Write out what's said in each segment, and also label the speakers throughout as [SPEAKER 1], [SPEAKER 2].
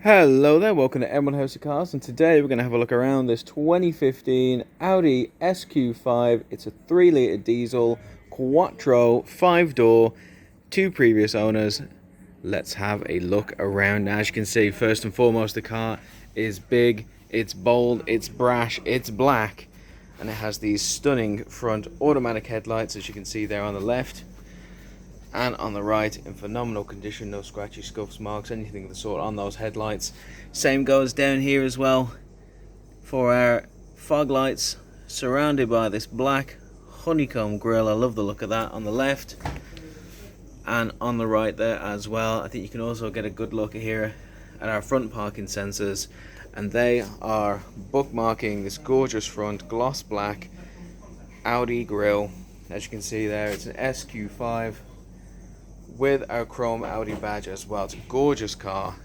[SPEAKER 1] Hello there, welcome to M1 House of Cars, and today we're going to have a look around this 2015 Audi SQ5. It's a 3-litre diesel, Quattro, 5-door, 2 previous owners. Let's have a look around. Now, as you can see, first and foremost, the car is big, it's bold, it's brash, it's black, and it has these stunning front automatic headlights, as you can see there on the left. And on the right, in phenomenal condition, no scratchy, scuffs, marks, anything of the sort on those headlights. Same goes down here as well for our fog lights, surrounded by this black honeycomb grille. I love the look of that on the left and on the right there as well. I think you can also get a good look here at our front parking sensors, and they are bookmarking this gorgeous front gloss black Audi grille. As you can see there, it's an SQ5 with our chrome Audi badge as well. It's a gorgeous car,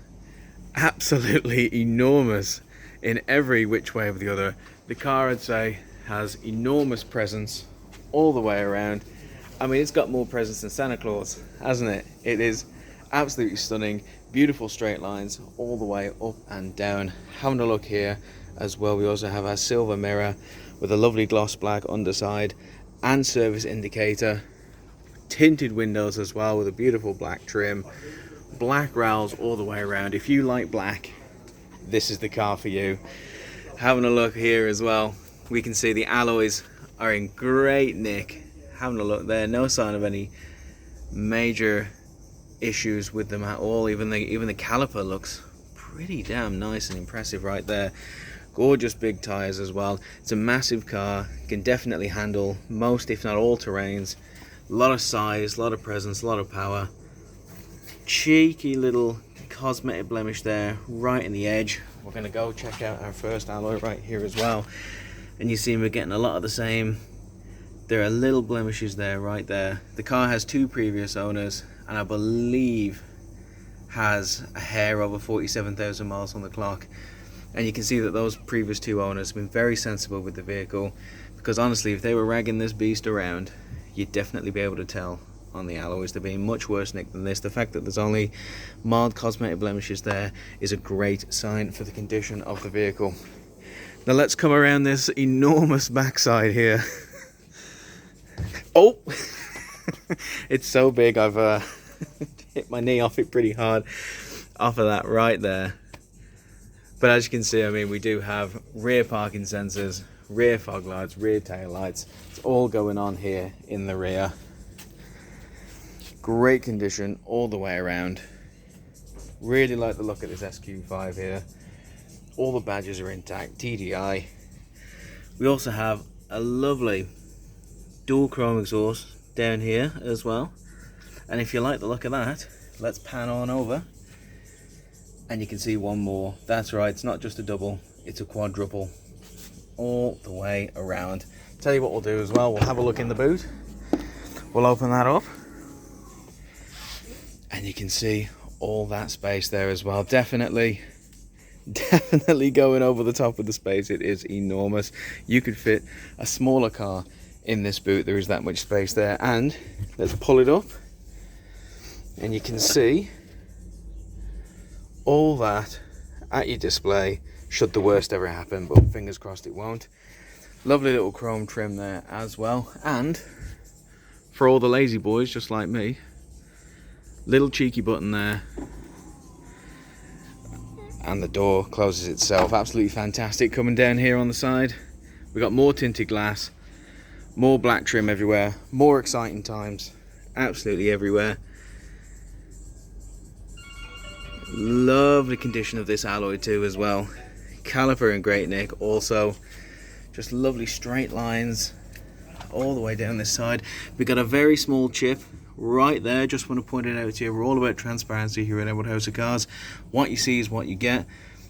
[SPEAKER 1] absolutely enormous in every which way of the other. The car, I'd say, has enormous presence all the way around. I mean, it's got more presence than Santa Claus, hasn't it? It is absolutely stunning, beautiful straight lines all the way up and down. Having a look here as well, we also have our silver mirror with a lovely gloss black underside and service indicator. Tinted windows as well with a beautiful black trim, black rails all the way around. If you like black, this is the car for you. Having a look here as well, we can see the alloys are in great nick. Having a look there, no sign of any major issues with them at all. Even the caliper looks pretty damn nice and impressive right there. Gorgeous big tires as well. It's a massive car, can definitely handle most if not all terrains. A lot of size, a lot of presence, a lot of power. Cheeky little cosmetic blemish there right in the edge. We're going to go check out our first alloy right here as well, and you see we're getting a lot of the same. There are little blemishes there, right there. The car has 2 previous owners, and I believe has a hair over 47,000 miles on the clock. And you can see that those previous 2 owners have been very sensible with the vehicle, because honestly, if they were ragging this beast around, you'd definitely be able to tell on the alloys. They're being much worse nicked than this. The fact that there's only mild cosmetic blemishes there is a great sign for the condition of the vehicle. Now let's come around this enormous backside here. Oh! It's so big, I've hit my knee off it pretty hard off of that right there. But as you can see, I mean, we do have rear parking sensors, rear fog lights, rear tail lights. It's all going on here in the rear. Great condition all the way around. Really like the look of this SQ5 here. All the badges are intact, TDI. We also have a lovely dual chrome exhaust down here as well. And if you like the look of that, let's pan on over. And you can see one more. That's right, it's not just a double, it's a quadruple. All the way around. Tell you what we'll do as well, we'll have a look in the boot. We'll open that up, and you can see all that space there as well. Definitely going over the top of the space. It is enormous. You could fit a smaller car in this boot. There is that much space there. And let's pull it up, and you can see all that at your display, should the worst ever happen, but fingers crossed it won't. Lovely little chrome trim there as well. And for all the lazy boys just like me, little cheeky button there, and the door closes itself. Absolutely fantastic. Coming down here on the side, we got more tinted glass, more black trim everywhere, more exciting times absolutely everywhere. Lovely condition of this alloy too as well. Caliper in great nick also. Just lovely straight lines all the way down this side. We got a very small chip right there. Just want to point it out to you. We're all about transparency here at M1 House of Cars. What you see is what you get,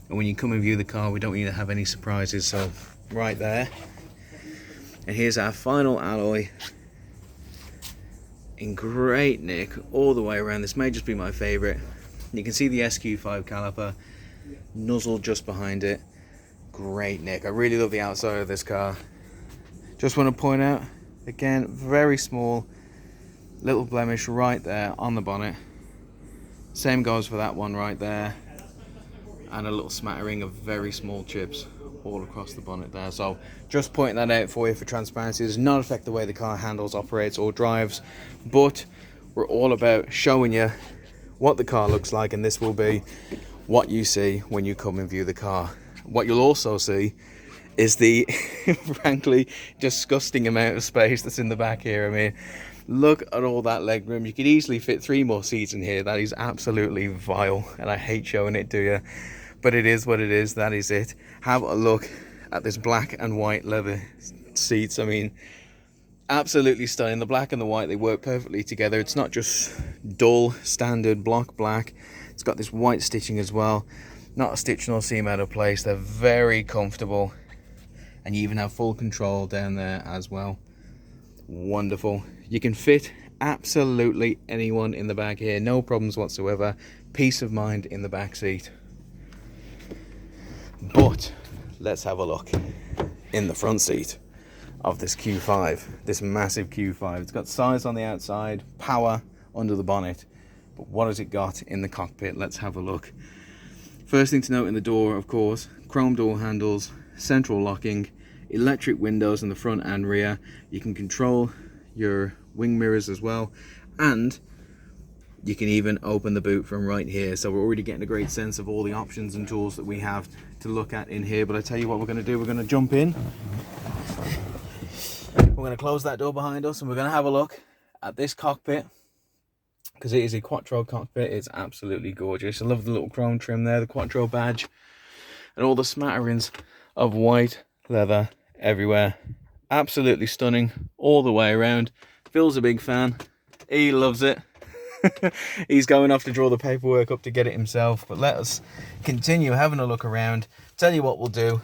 [SPEAKER 1] and when you come and view the car, we don't need to have any surprises. So right there, and here's our final alloy in great nick all the way around. This may just be my favorite. You can see the SQ5 caliper nuzzle just behind it. Great nick. I really love the outside of this car. Just want to point out again, very small little blemish right there on the bonnet. Same goes for that one right there. and a little smattering of very small chips all across the bonnet there. So just pointing that out for you for transparency. It does not affect the way the car handles, operates or drives, but we're all about showing you what the car looks like, and this will be what you see when you come and view the car. What you'll also see is the frankly disgusting amount of space that's in the back here. I mean, look at all that leg room. You could easily fit 3 more seats in here. That is absolutely vile, and I hate showing it to you, but it is what it is. That is it. Have a look at this black and white leather seats. I mean, absolutely stunning. The black and the white, they work perfectly together. It's not just dull standard block black. It's got this white stitching as well. Not a stitch nor seam out of place. They're very comfortable, and you even have full control down there as well. Wonderful. You can fit absolutely anyone in the back here, no problems whatsoever. Peace of mind in the back seat. But let's have a look in the front seat of this Q5, this massive Q5. It's got size on the outside, power under the bonnet, but what has it got in the cockpit? Let's have a look. First thing to note in the door, of course, chrome door handles, central locking, electric windows in the front and rear. You can control your wing mirrors as well, and you can even open the boot from right here. So we're already getting a great sense of all the options and tools that we have to look at in here. But I tell you what we're going to do, we're going to jump in, we're going to close that door behind us, and we're going to have a look at this cockpit, because it is a Quattro cockpit. It's absolutely gorgeous. I love the little chrome trim there, the Quattro badge, and all the smatterings of white leather everywhere. Absolutely stunning all the way around. Phil's a big fan. He loves it. He's going off to draw the paperwork up to get it himself. But let us continue having a look around. Tell you what we'll do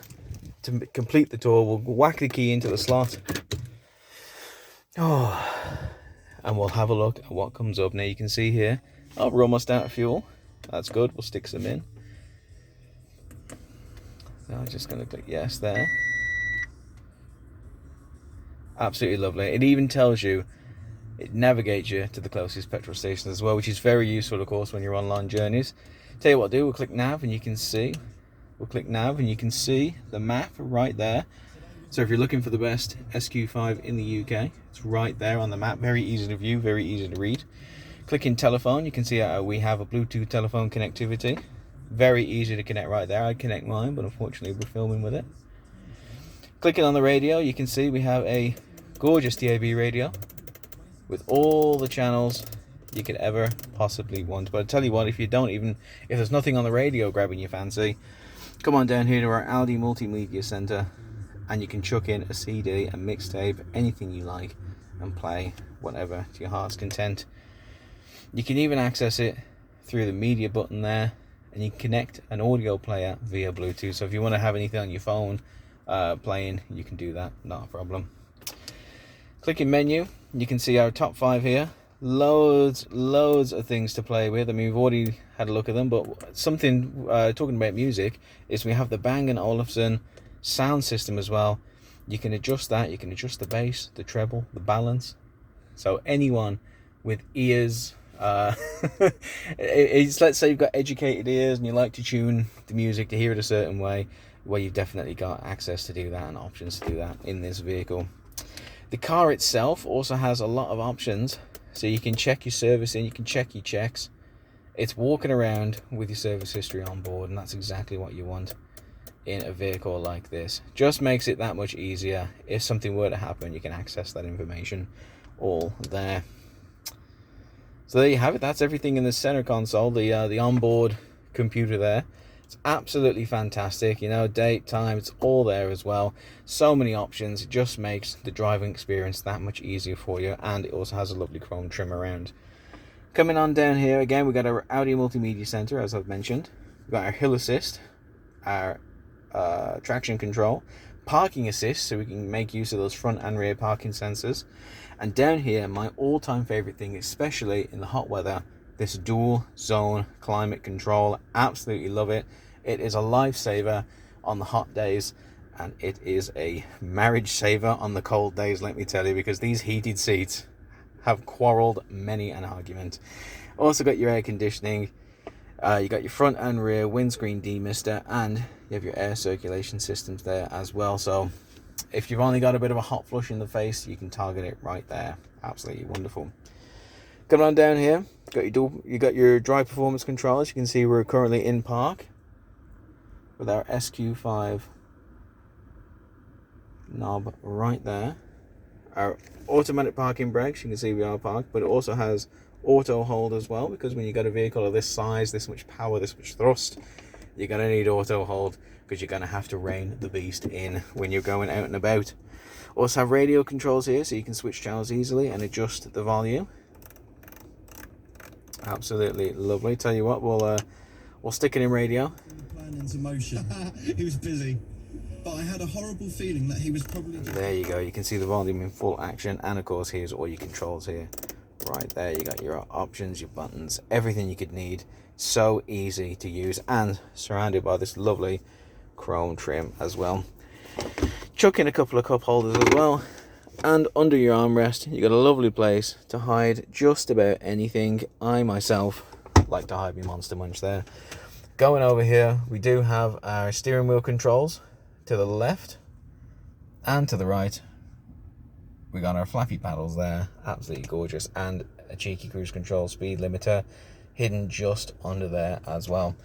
[SPEAKER 1] to complete the tour. We'll whack the key into the slot. And we'll have a look at what comes up. Now you can see here, oh, we're almost out of fuel. That's good. We'll stick some in. So I'm just going to click yes there. Absolutely lovely. It even tells you, it navigates you to the closest petrol station as well, which is very useful, of course, when you're on long journeys. Tell you what I'll do, we'll click nav and you can see. We'll click nav and you can see the map right there. So if you're looking for the best SQ5 in the UK, it's right there on the map. Very easy to view, very easy to read. Click in telephone, you can see we have a Bluetooth telephone connectivity. Very easy to connect right there. I connect mine, but unfortunately we're filming with it. Clicking on the radio, you can see we have a gorgeous DAB radio with all the channels you could ever possibly want. But I tell you what, if there's nothing on the radio grabbing your fancy, come on down here to our Audi Multimedia Centre, and you can chuck in a CD, a mixtape, anything you like, and play whatever to your heart's content. You can even access it through the media button there, and you can connect an audio player via Bluetooth. So if you want to have anything on your phone playing, you can do that, not a problem. Click in menu, you can see our top 5 here. Loads of things to play with. I mean, we've already had a look at them, but something talking about music is we have the Bang & Olufsen sound system as well. You can adjust that. You can adjust the bass, the treble, the balance. So anyone with ears, let's say you've got educated ears and you like to tune the music to hear it a certain way, well, you've definitely got access to do that and options to do that in this vehicle. The car itself also has a lot of options. So you can check your servicing, you can check your checks. It's walking around with your service history on board, and that's exactly what you want in a vehicle like this. Just makes it that much easier. If something were to happen, you can access that information all there. So there you have it. That's everything in the center console, the onboard computer there. It's absolutely fantastic. You know, date, time, it's all there as well. So many options. It just makes the driving experience that much easier for you, and it also has a lovely chrome trim around. Coming on down here again, we've got our Audi Multimedia Centre, as I've mentioned. We've got our hill assist, our traction control, parking assist, so we can make use of those front and rear parking sensors. And down here, my all-time favorite thing, especially in the hot weather, this dual zone climate control. Absolutely love it. It is a lifesaver on the hot days, and it is a marriage saver on the cold days, let me tell you, because these heated seats have quarreled many an argument. Also got your air conditioning. You got your front and rear windscreen demister, and you have your air circulation systems there as well. So if you've only got a bit of a hot flush in the face, you can target it right there. Absolutely wonderful. Coming on down here, you got your drive performance control. As you can see, we're currently in park with our SQ5 knob right there. Our automatic parking brakes, you can see we are parked, but it also has auto hold as well, because when you got a vehicle of this size, this much power, this much thrust, you're going to need auto hold, because you're going to have to rein the beast in when you're going out and about. Also have radio controls here, so you can switch channels easily and adjust the volume. Absolutely lovely. Tell you what, we'll stick it in radio.
[SPEAKER 2] Plan into motion. He was busy, but I had a horrible feeling that he was probably...
[SPEAKER 1] There you go, you can see the volume in full action, and of course here's all your controls here. Right there, you got your options, your buttons, everything you could need. So easy to use, and surrounded by this lovely chrome trim as well. Chuck in a couple of cup holders as well, and under your armrest you got a lovely place to hide just about anything. I myself like to hide my Monster Munch there. Going over here, we do have our steering wheel controls to the left and to the right. We got our flappy paddles there, absolutely gorgeous, and a cheeky cruise control speed limiter hidden just under there as well.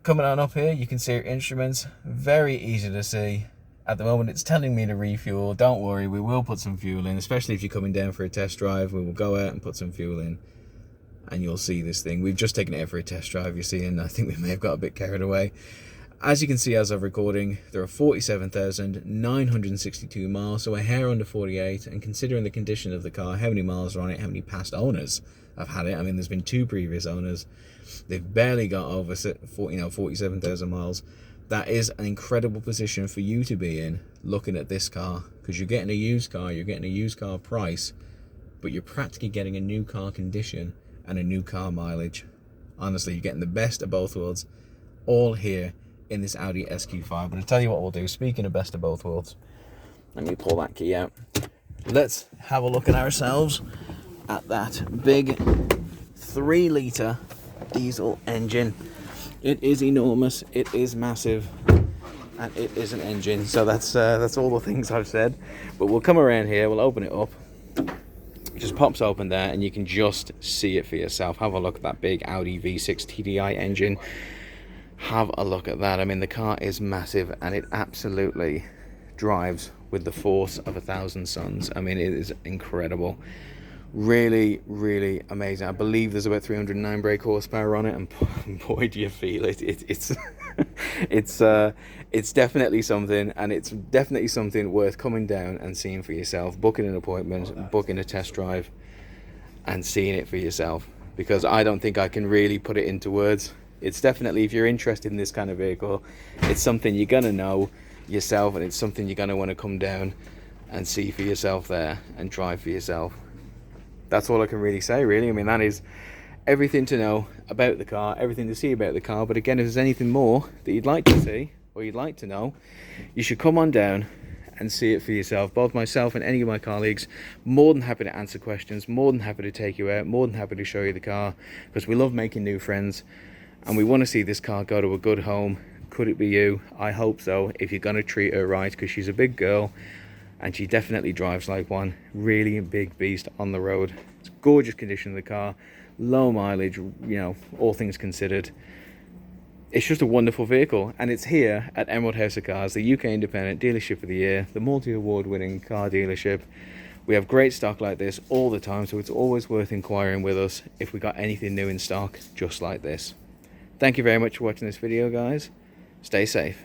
[SPEAKER 1] Coming on up here, you can see our instruments, very easy to see. At the moment it's telling me to refuel. Don't worry, we will put some fuel in, especially if you're coming down for a test drive. We will go out and put some fuel in, and you'll see this thing. We've just taken it out for a test drive, you see, and I think we may have got a bit carried away. As you can see as of recording, there are 47,962 miles, so a hair under 48, and considering the condition of the car, how many miles are on it, how many past owners have had it. I mean, there's been 2 previous owners. They've barely got over 47,000 miles. That is an incredible position for you to be in, looking at this car, because you're getting a used car, you're getting a used car price, but you're practically getting a new car condition and a new car mileage. Honestly, you're getting the best of both worlds, all here in this Audi SQ5. But I'll tell you what we'll do, speaking of best of both worlds, let me pull that key out. Let's have a look at ourselves at that big 3-litre diesel engine. It is enormous, it is massive, and it is an engine. So that's all the things I've said. But we'll come around here, we'll open it up. It just pops open there, and you can just see it for yourself. Have a look at that big Audi V6 TDI engine. Have a look at that. I mean, the car is massive, and it absolutely drives with the force of 1,000 suns. I mean, it is incredible. Really, really amazing. I believe there's about 309 brake horsepower on it, and boy, do you feel it. It's definitely something, and it's definitely something worth coming down and seeing for yourself, booking an appointment, booking a test drive, and seeing it for yourself, because I don't think I can really put it into words. It's definitely, if you're interested in this kind of vehicle, it's something you're going to know yourself, and it's something you're going to want to come down and see for yourself there and drive for yourself. That's all I can really say, really. I mean, that is everything to know about the car, everything to see about the car. But again, if there's anything more that you'd like to see or you'd like to know, you should come on down and see it for yourself. Both myself and any of my colleagues, more than happy to answer questions, more than happy to take you out, more than happy to show you the car, because we love making new friends. And we want to see this car go to a good home. Could it be you? I hope so, if you're going to treat her right, because she's a big girl and she definitely drives like one. Really big beast on the road. It's gorgeous condition of the car, low mileage, you know, all things considered. It's just a wonderful vehicle, and it's here at Emerald House of Cars, the UK Independent Dealership of the Year, the multi-award winning car dealership. We have great stock like this all the time, so it's always worth inquiring with us if we got anything new in stock just like this. Thank you very much for watching this video, guys. Stay safe.